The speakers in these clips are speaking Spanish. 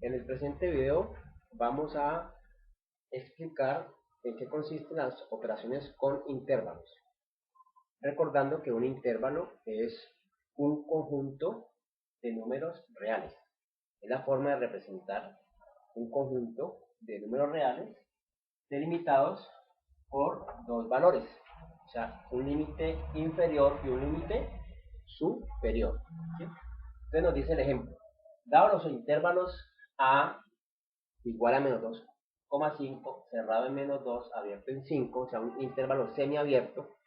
En el presente video vamos a explicar en qué consisten las operaciones con intervalos. Recordando que un intervalo es un conjunto de números reales. Es la forma de representar un conjunto de números reales delimitados por dos valores. O sea, un límite inferior y un límite superior. ¿Sí? Entonces nos dice el ejemplo. Dado los intervalos a igual a menos 2,5, cerrado en menos 2, abierto en 5, o sea, un intervalo semiabierto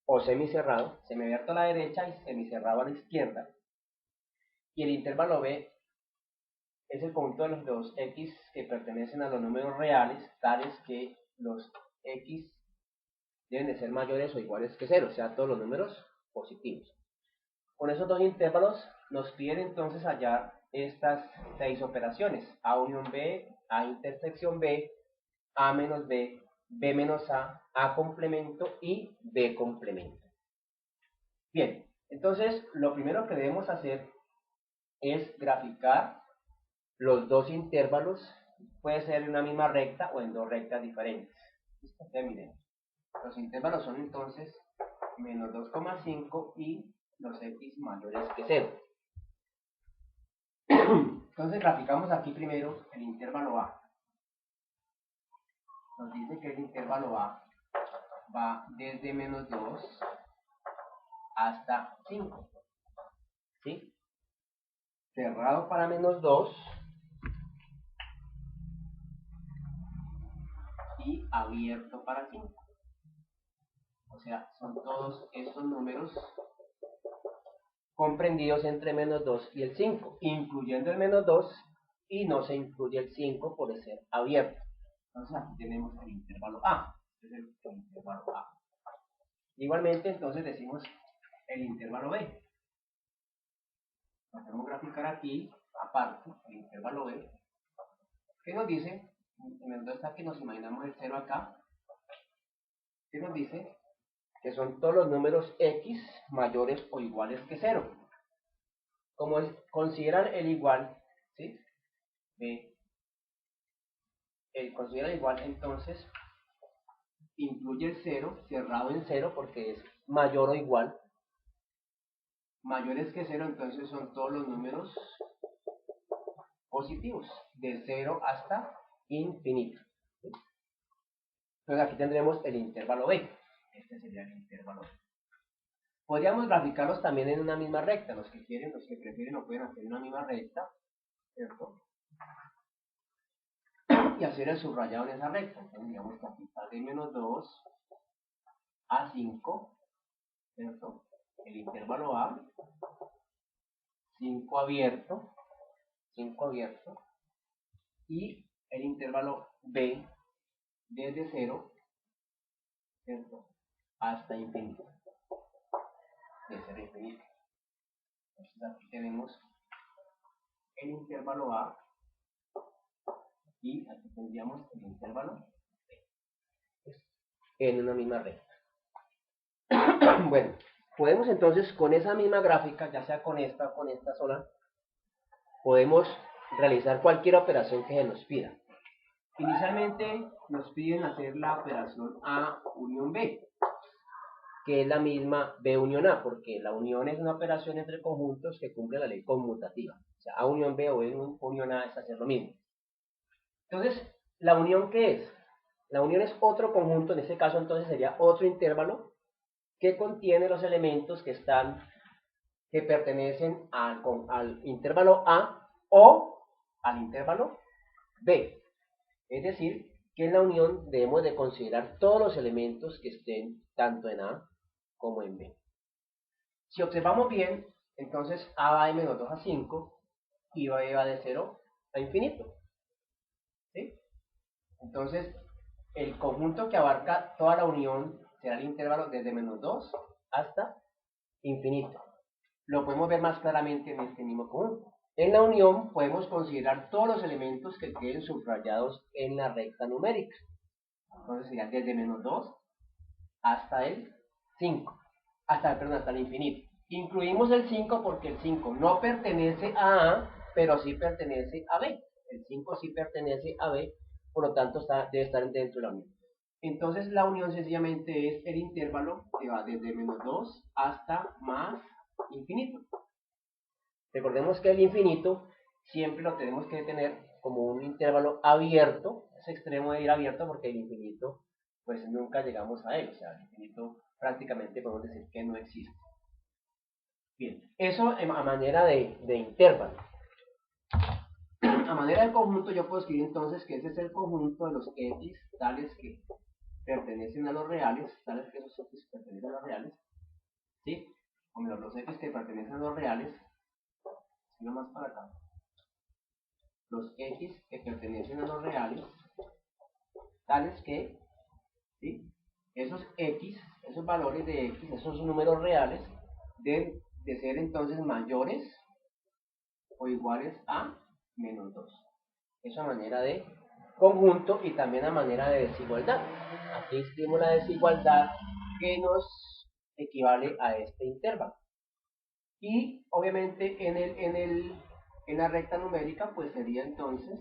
o semicerrado, semiabierto a la derecha y semicerrado a la izquierda. Y el intervalo B es el conjunto de los dos x que pertenecen a los números reales, tales que los x deben de ser mayores o iguales que 0, o sea, todos los números positivos. Con esos dos intervalos nos piden entonces hallar estas 6 operaciones: A unión B, A intersección B, A menos B, B menos A complemento y B complemento. Bien, entonces lo primero que debemos hacer es graficar los dos intervalos, puede ser en una misma recta o en dos rectas diferentes. Miren, los intervalos son entonces menos 2,5 y los x mayores que 0. Entonces graficamos aquí primero el intervalo A. Nos dice que el intervalo A va desde menos 2 hasta 5. ¿Sí? Cerrado para menos 2 y abierto para 5. O sea, son todos estos números comprendidos entre menos 2 y el 5, incluyendo el menos 2, y no se incluye el 5 por ser abierto. Entonces aquí tenemos el intervalo A. Este es el intervalo A. Igualmente, entonces decimos el intervalo B. Lo podemos graficar aquí, aparte, el intervalo B. ¿Qué nos dice? En el 2 está que nos imaginamos el 0 acá. ¿Qué nos dice? Que son todos los números x mayores o iguales que 0. Como consideran el igual, ¿sí? Considera el igual, entonces incluye el 0, cerrado en 0 porque es mayor o igual. Mayores que 0, entonces son todos los números positivos, de 0 hasta infinito. ¿Sí? Entonces aquí tendremos el intervalo B. Este sería el intervalo B. Podríamos graficarlos también en una misma recta. Los que quieren, los que prefieren, lo pueden hacer en una misma recta, ¿cierto? Y hacer el subrayado en esa recta. Entonces digamos que aquí está de menos 2 a 5, ¿cierto? El intervalo A, 5 abierto, y el intervalo B desde 0, ¿cierto? Hasta infinito, de 0 a infinito. Entonces aquí tenemos el intervalo A y aquí tendríamos el intervalo B en una misma recta. Bueno, podemos entonces con esa misma gráfica, ya sea con esta o con esta sola, podemos realizar cualquier operación que se nos pida. Inicialmente nos piden hacer la operación A unión B, que es la misma B unión A, porque la unión es una operación entre conjuntos que cumple la ley conmutativa. O sea, A unión B o B unión A es hacer lo mismo. Entonces, ¿la unión qué es? La unión es otro conjunto, en este caso entonces sería otro intervalo que contiene los elementos que pertenecen al intervalo A o al intervalo B. Es decir, que en la unión debemos de considerar todos los elementos que estén tanto en A como en B. Si observamos bien, entonces A va de menos 2 a 5 y B va de 0 a infinito. ¿Sí? Entonces, el conjunto que abarca toda la unión será el intervalo desde menos 2 hasta infinito. Lo podemos ver más claramente en este mismo conjunto. En la unión podemos considerar todos los elementos que queden subrayados en la recta numérica. Entonces sería desde menos 2 hasta el 5. Hasta el infinito. Incluimos el 5 porque el 5 no pertenece a A, pero sí pertenece a B. El 5 sí pertenece a B, por lo tanto debe estar dentro de la unión. Entonces la unión sencillamente es el intervalo que va desde menos 2 hasta más infinito. Recordemos que el infinito siempre lo tenemos que tener como un intervalo abierto. Es extremo de ir abierto porque el infinito pues nunca llegamos a él. O sea, el infinito prácticamente podemos decir que no existe. Bien, eso a manera de intervalo. A manera de conjunto yo puedo escribir entonces que ese es el conjunto de los x tales que pertenecen a los reales, tales que esos x pertenecen a los reales, ¿sí? O menos los x que pertenecen a los reales, sino más para acá. Los x que pertenecen a los reales, tales que, ¿sí? Esos x, esos valores de x, esos números reales, deben de ser entonces mayores o iguales a menos 2. Eso a manera de conjunto y también a manera de desigualdad. Aquí escribimos la desigualdad que nos equivale a este intervalo. Y obviamente en la recta numérica, pues sería entonces,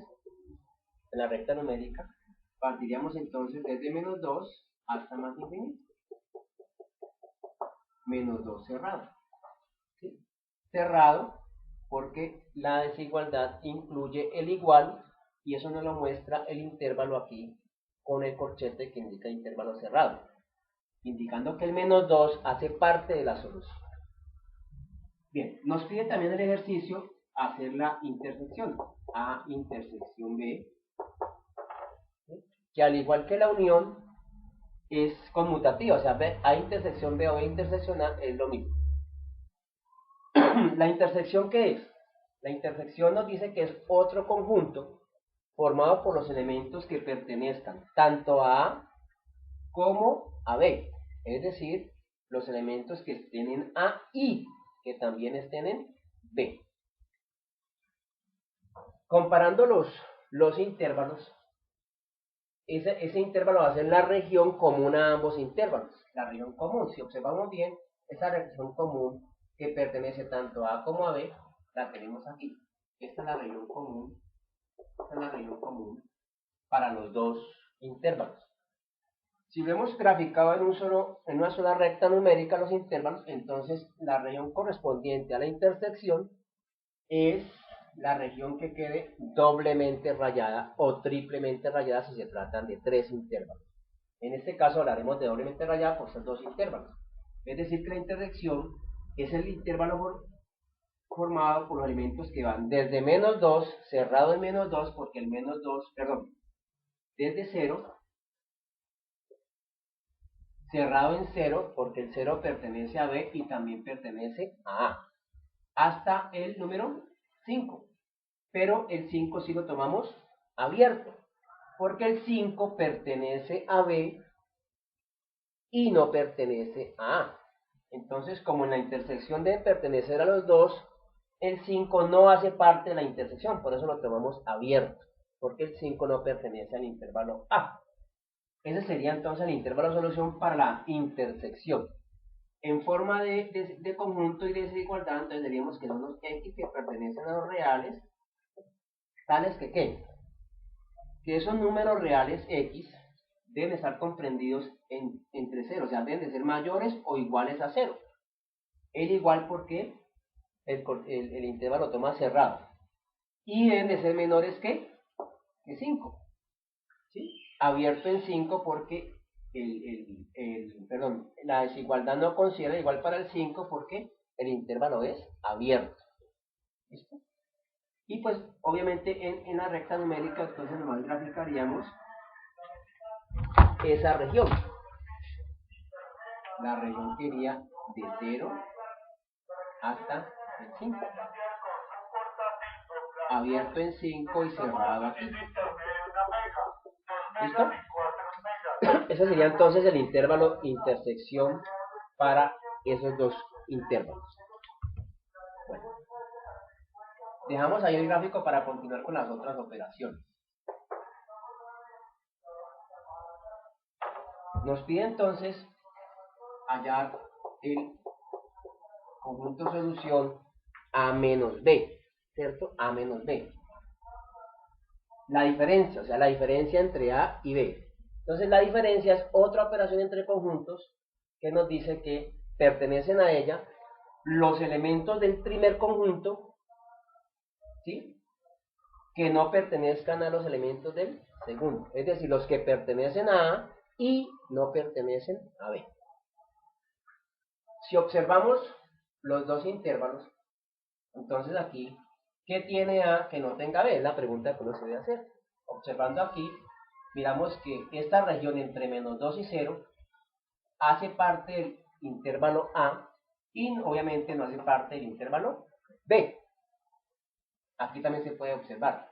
en la recta numérica, partiríamos entonces desde menos 2 hasta más infinito. Menos 2 cerrado. ¿Sí? Cerrado porque la desigualdad incluye el igual y eso nos lo muestra el intervalo aquí con el corchete que indica intervalo cerrado, indicando que el menos 2 hace parte de la solución. Bien, nos pide también el ejercicio hacer la intersección A intersección B, que al igual que la unión es conmutativa, o sea, A intersección B o B intersección A es lo mismo. ¿La intersección qué es? La intersección nos dice que es otro conjunto formado por los elementos que pertenezcan tanto a A como a B, es decir, los elementos que estén en A y que también estén en B. Comparando los intervalos, ese intervalo va a ser la región común a ambos intervalos. La región común, si observamos bien, esa región común que pertenece tanto a A como a B, la tenemos aquí. Esta es la región común, para los dos intervalos. Si vemos graficado en una sola recta numérica los intervalos, entonces la región correspondiente a la intersección es la región que quede doblemente rayada o triplemente rayada si se tratan de tres intervalos. En este caso hablaremos de doblemente rayada por ser dos intervalos. Es decir, que la intersección es el intervalo formado por los elementos que van desde menos 2, cerrado en menos 2, porque el menos 2, perdón, desde 0, cerrado en 0, porque el 0 pertenece a B y también pertenece a A, hasta el número 5. Pero el 5 sí lo tomamos abierto, porque el 5 pertenece a B y no pertenece a A. Entonces, como en la intersección debe pertenecer a los dos, el 5 no hace parte de la intersección, por eso lo tomamos abierto, porque el 5 no pertenece al intervalo A. Ese sería entonces el intervalo de solución para la intersección. En forma de conjunto y de desigualdad, entonces diríamos que son los x que pertenecen a los reales, tales que ¿qué? Que esos números reales x deben estar comprendidos entre 0, o sea, deben de ser mayores o iguales a 0. El igual porque el intervalo toma cerrado. Y deben de ser menores que 5. ¿Sí? Abierto en 5 porque la desigualdad no considera igual para el 5 porque el intervalo es abierto. ¿Listo? Y pues obviamente en la recta numérica entonces nomás graficaríamos esa región. La región que iría de 0 hasta el 5. Abierto en 5 y cerrado aquí. ¿Listo? Ese sería entonces el intervalo intersección para esos dos intervalos. Bueno, dejamos ahí el gráfico para continuar con las otras operaciones. Nos pide entonces hallar el conjunto solución A menos B, ¿cierto? A menos B. la diferencia, o sea, la diferencia entre A y B. Entonces la diferencia es otra operación entre conjuntos que nos dice que pertenecen a ella los elementos del primer conjunto, ¿sí?, que no pertenezcan a los elementos del segundo. Es decir, los que pertenecen a A y no pertenecen a B. Si observamos los dos intervalos, entonces aquí, ¿qué tiene A que no tenga B? Es la pregunta que uno se debe hacer. Observando aquí, miramos que esta región entre menos 2 y 0 hace parte del intervalo A y obviamente no hace parte del intervalo B. Aquí también se puede observar.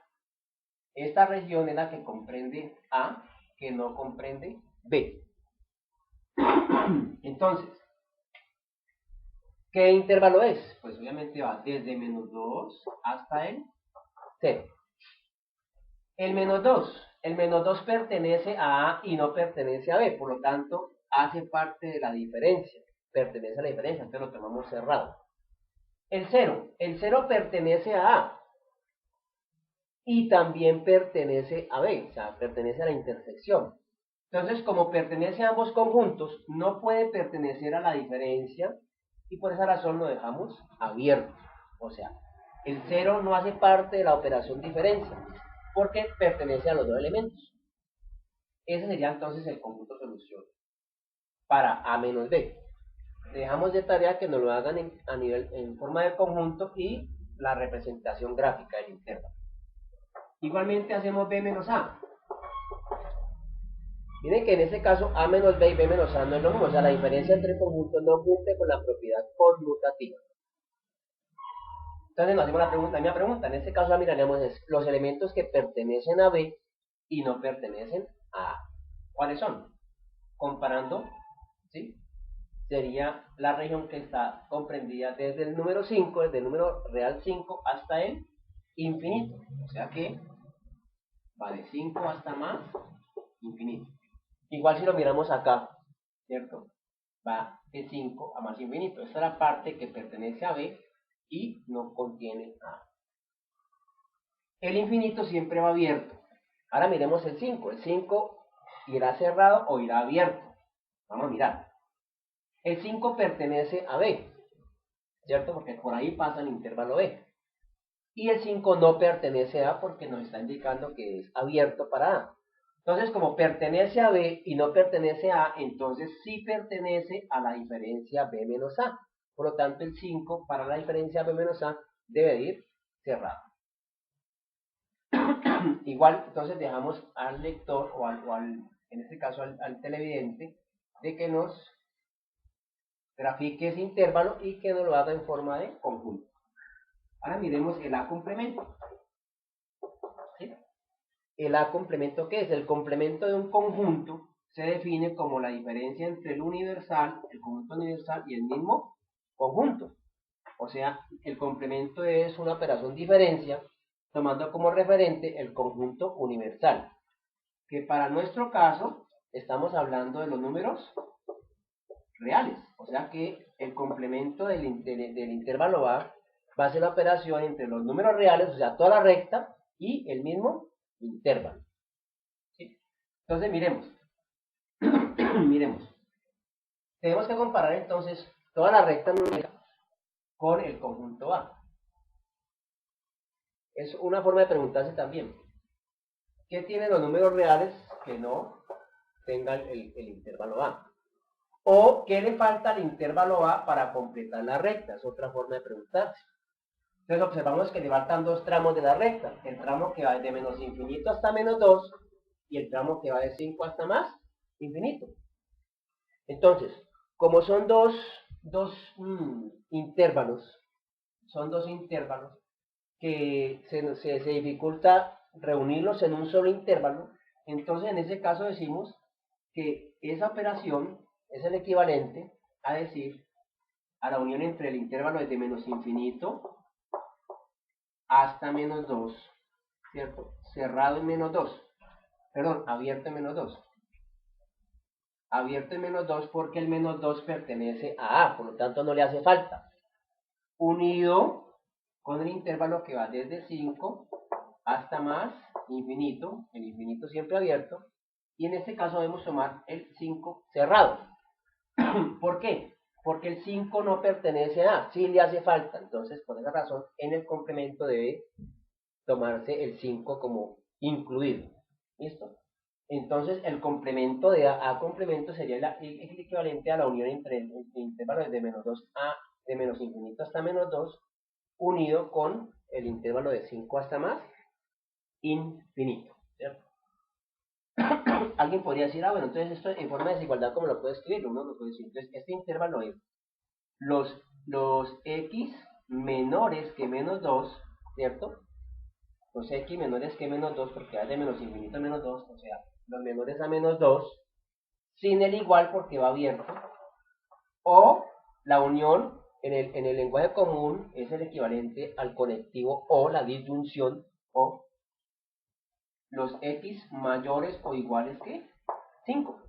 Esta región es la que comprende A, que no comprende B. Entonces, ¿qué intervalo es? Pues obviamente va desde menos 2 hasta el 0. El menos 2 pertenece a A y no pertenece a B, por lo tanto, hace parte de la diferencia, pertenece a la diferencia, entonces lo tomamos cerrado. El 0 pertenece a A y también pertenece a B, o sea, pertenece a la intersección. Entonces, como pertenece a ambos conjuntos, no puede pertenecer a la diferencia y por esa razón lo dejamos abierto. O sea, el 0 no hace parte de la operación diferencia porque pertenece a los dos elementos. Ese sería entonces el conjunto solución para A menos B. Dejamos de tarea que nos lo hagan en forma de conjunto y la representación gráfica del intervalo. Igualmente hacemos B menos A. Miren que en este caso A menos B y B menos A no es lo mismo, o sea, la diferencia entre conjuntos no cumple con la propiedad conmutativa. Entonces nos hacemos la misma pregunta, en este caso miraremos los elementos que pertenecen a B y no pertenecen a A. ¿Cuáles son? Comparando, ¿sí?, sería la región que está comprendida desde el número 5, desde el número real 5 hasta el infinito. O sea que va de 5 hasta más infinito. Igual si lo miramos acá, ¿cierto? Va de 5 a más infinito. Esta es la parte que pertenece a B y no contiene A. El infinito siempre va abierto. Ahora miremos el 5. El 5 irá cerrado o irá abierto. Vamos a mirar. El 5 pertenece a B, ¿cierto? Porque por ahí pasa el intervalo B. Y el 5 no pertenece a A porque nos está indicando que es abierto para A. Entonces, como pertenece a B y no pertenece a A, entonces sí pertenece a la diferencia B menos A. Por lo tanto, el 5 para la diferencia B menos A debe ir cerrado. Igual, entonces dejamos al lector o en este caso al televidente de que nos grafique ese intervalo y que nos lo haga en forma de conjunto. Ahora miremos el A complemento. ¿Sí? El A complemento, ¿qué es? El complemento de un conjunto se define como la diferencia entre el universal, el conjunto universal y el mismo conjunto. O sea, el complemento es una operación diferencia tomando como referente el conjunto universal. Que para nuestro caso estamos hablando de los números reales. O sea que el complemento del intervalo A va a ser la operación entre los números reales, o sea, toda la recta y el mismo intervalo. ¿Sí? Entonces, miremos. Miremos. Tenemos que comparar entonces toda la recta numérica con el conjunto A. Es una forma de preguntarse también. ¿Qué tienen los números reales que no tengan el intervalo A? ¿O qué le falta al intervalo A para completar la recta? Es otra forma de preguntarse. Entonces observamos que le faltan dos tramos de la recta. El tramo que va de menos infinito hasta menos 2 y el tramo que va de 5 hasta más infinito. Entonces, como son dos intervalos, que se dificulta reunirlos en un solo intervalo, entonces en ese caso decimos que esa operación es el equivalente a decir a la unión entre el intervalo desde menos infinito hasta menos 2, ¿cierto? Cerrado en menos 2, perdón, abierto en menos 2. Abierto en menos 2 porque el menos 2 pertenece a A, por lo tanto no le hace falta. Unido con el intervalo que va desde 5 hasta más infinito, el infinito siempre abierto, y en este caso debemos tomar el 5 cerrado. ¿Por qué? Porque el 5 no pertenece a A, sí le hace falta, entonces por esa razón en el complemento debe tomarse el 5 como incluido. ¿Listo? Entonces el complemento de A complemento sería el equivalente a la unión entre el intervalo de menos 2 a de menos infinito hasta menos 2 unido con el intervalo de 5 hasta más infinito. ¿Cierto? Alguien podría decir, bueno, entonces esto en forma de desigualdad, ¿cómo lo puedo escribir? Uno lo puede decir. Entonces, este intervalo es los x menores que menos 2, ¿cierto? Los x menores que menos 2, porque va de menos infinito a menos 2, o sea, los menores a menos 2, sin el igual porque va abierto, o la unión en el lenguaje común es el equivalente al conectivo o la disyunción o los x mayores o iguales que 5.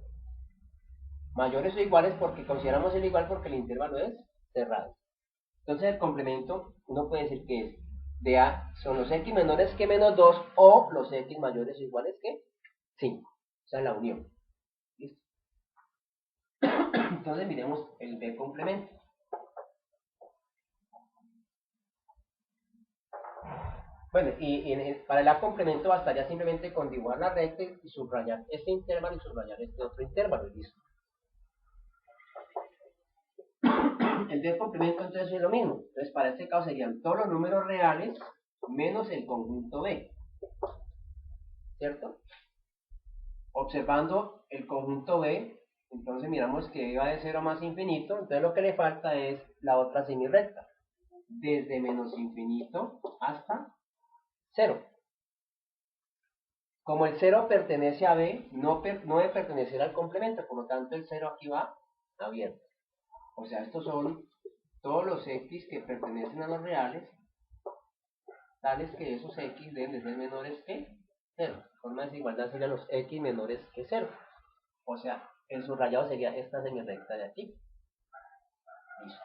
Mayores o iguales porque consideramos el igual porque el intervalo es cerrado. Entonces el complemento uno puede decir que es de A son los x menores que menos 2 o los x mayores o iguales que 5. O sea, la unión. ¿Listo? Entonces miremos el B complemento. Bueno, para el A complemento bastaría simplemente con dibujar la recta y subrayar este intervalo y subrayar este otro intervalo. ¿Listo? El B complemento entonces es lo mismo. Entonces para este caso serían todos los números reales menos el conjunto B. ¿Cierto? Observando el conjunto B, entonces miramos que B va de 0 más infinito, entonces lo que le falta es la otra semirrecta, desde menos infinito hasta 0. Como el 0 pertenece a B, no debe pertenecer al complemento, por lo tanto el 0 aquí va abierto. O sea, estos son todos los x que pertenecen a los reales, tales que esos x deben de ser menores que 0. De forma de desigualdad serían los x menores que 0. O sea, el subrayado sería esta semirrecta de aquí. Listo.